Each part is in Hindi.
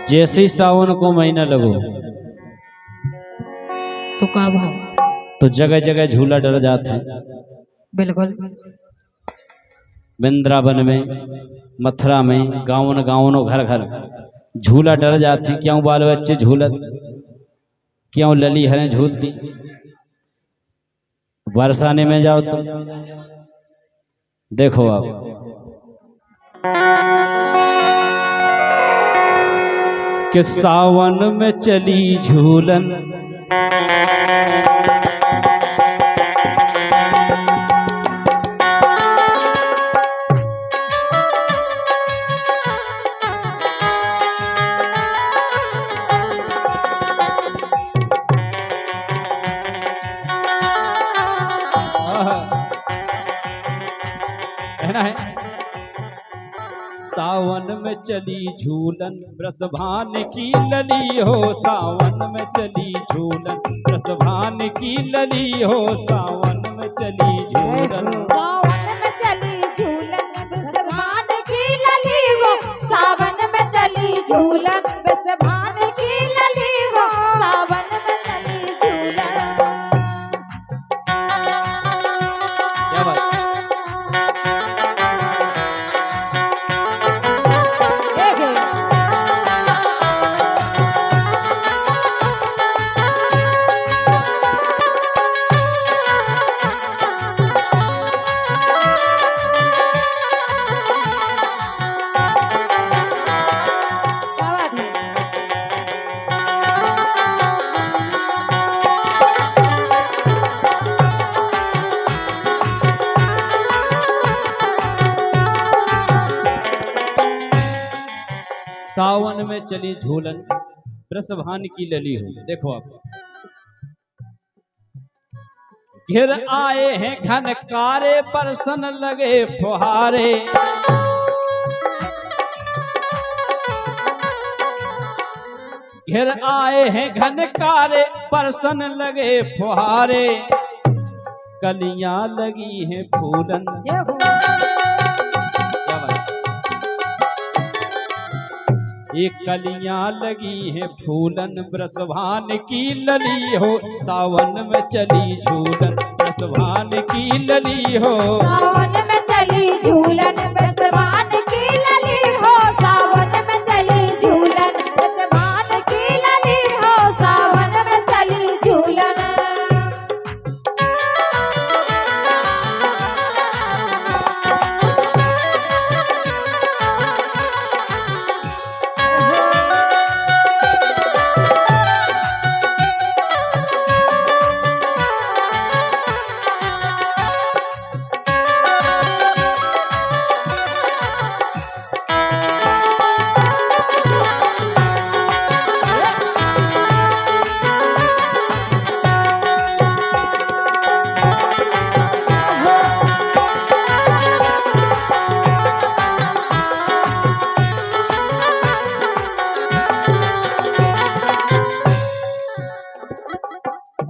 जैसे ही सावन को महीना लगो तो का भाव तो जगह जगह झूला डर जाते हैं। बिल्कुल वृंदावन में, मथुरा में, गाँव गाँव घर घर झूला डर जाते हैं। क्यों बाल बच्चे झूलत, क्यों लली हरें झूलती। बरसाने में जाओ तो देखो आप कि सावन में चली झूलन, है ना, है सावन में चली झूलन ब्रसभान की लली हो, सावन में चली झूलन ब्रसभान की लली हो, सावन में चली झूलन, सावन में चली झूलन ब्रसभान की लली हो, सावन में चली झूलन ब्रसभान की लली हो, सावन में चली झूलन। क्या बात। सावन में चली झूलन ब्रसभान की लली हो। देखो आप घिर आए हैं घनकारे बरसन लगे फुहारे, घिर आए हैं घनकारे बरसन लगे फुहारे, कलियां लगी हैं फूलन। ये कलियां लगी हैं फूलन ब्रसभान की लली हो, सावन में चली झूलन ब्रसभान की लली हो, सावन में चली झूलन ब्रसभान की लली हो, सावन में चली झूलन ब्रसभान की लली हो, सावन में चली झूलन।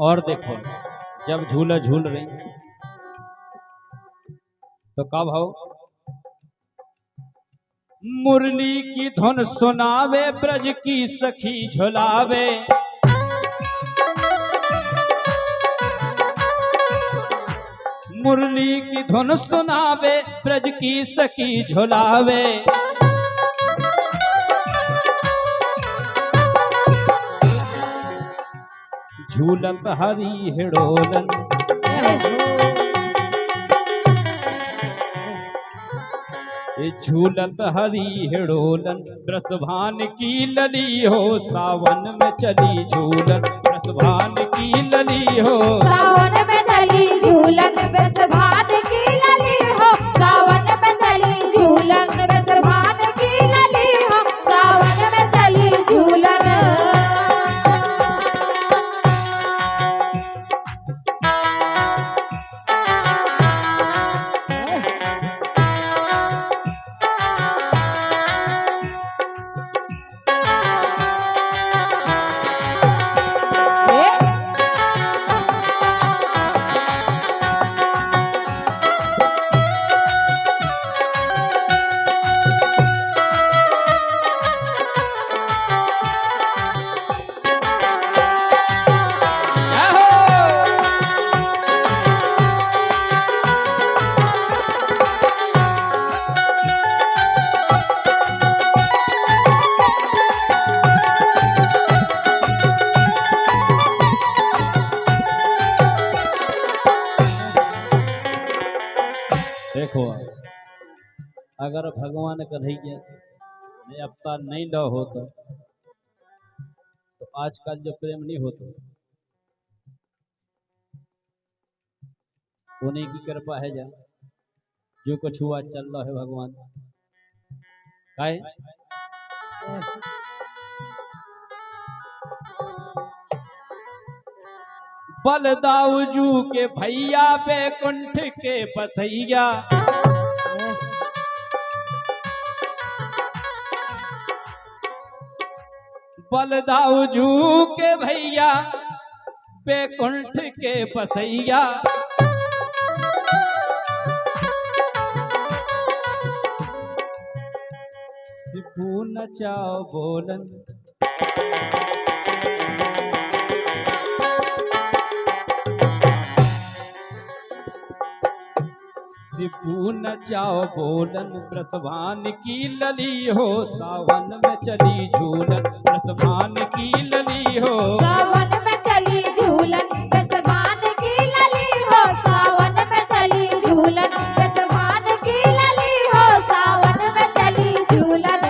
और देखो जब झूला झूल रही तो कब हो मुरली की धुन सुनावे ब्रज की सखी झुलावे, मुरली की धुन सुनावे ब्रज की सखी झुलावे, झूलत हरी हिडोलन, ये झूलत हरी हिडोलन ब्रसभान की लली हो, सावन में चली झूलन ब्रसभान की लली हो, सावन में चली झूलन ब्रसभान की लली हो, सावन में चली झूलन ब्रसभान की लली हो, सावन में चली झूलन। अगर भगवान कन्हैया ने अवतार नहीं लो होता तो आजकल जो प्रेम नहीं होता, उन्हीं की कृपा है। जा जो कुछ हुआ चल रहा है भगवान काहे बलदाऊजू के भैया बैकुंठ के बसैया, बलदाऊजू के भैया बैकुंठ के बसैया, सिपू नचाओ बोलन सिपू नचाओ बोलन, प्रसभान की लली हो सावन में चली झूलन, प्रसभान की लली हो सावन में चली झूलन, प्रसभान की लली हो सावन में चली झूलन, प्रसभान की लली हो सावन में चली झूलन।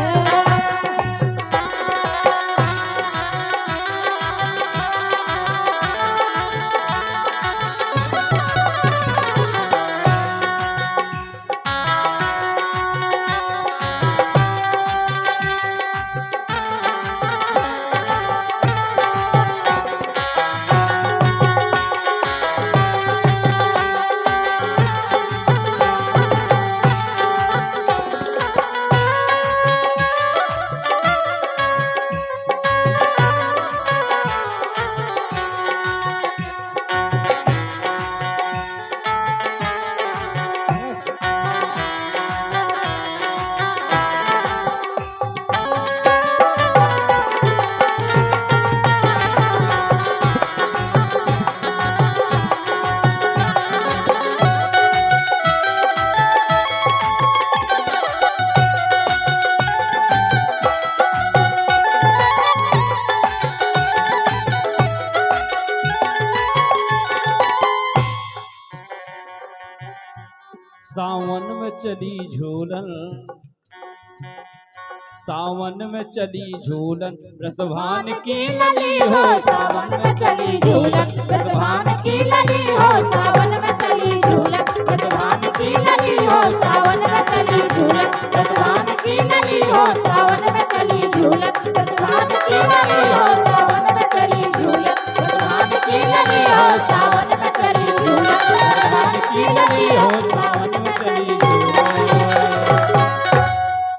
सावन में चली झूलन, सावन में चली झूलन, प्रसभान की लली हो सावन में चली झूलन, प्रसभान की लली हो सावन में चली झूलन, प्रसभान की लली हो सावन में चली झूलन, प्रसभान की लली हो सावन में चली झूलन।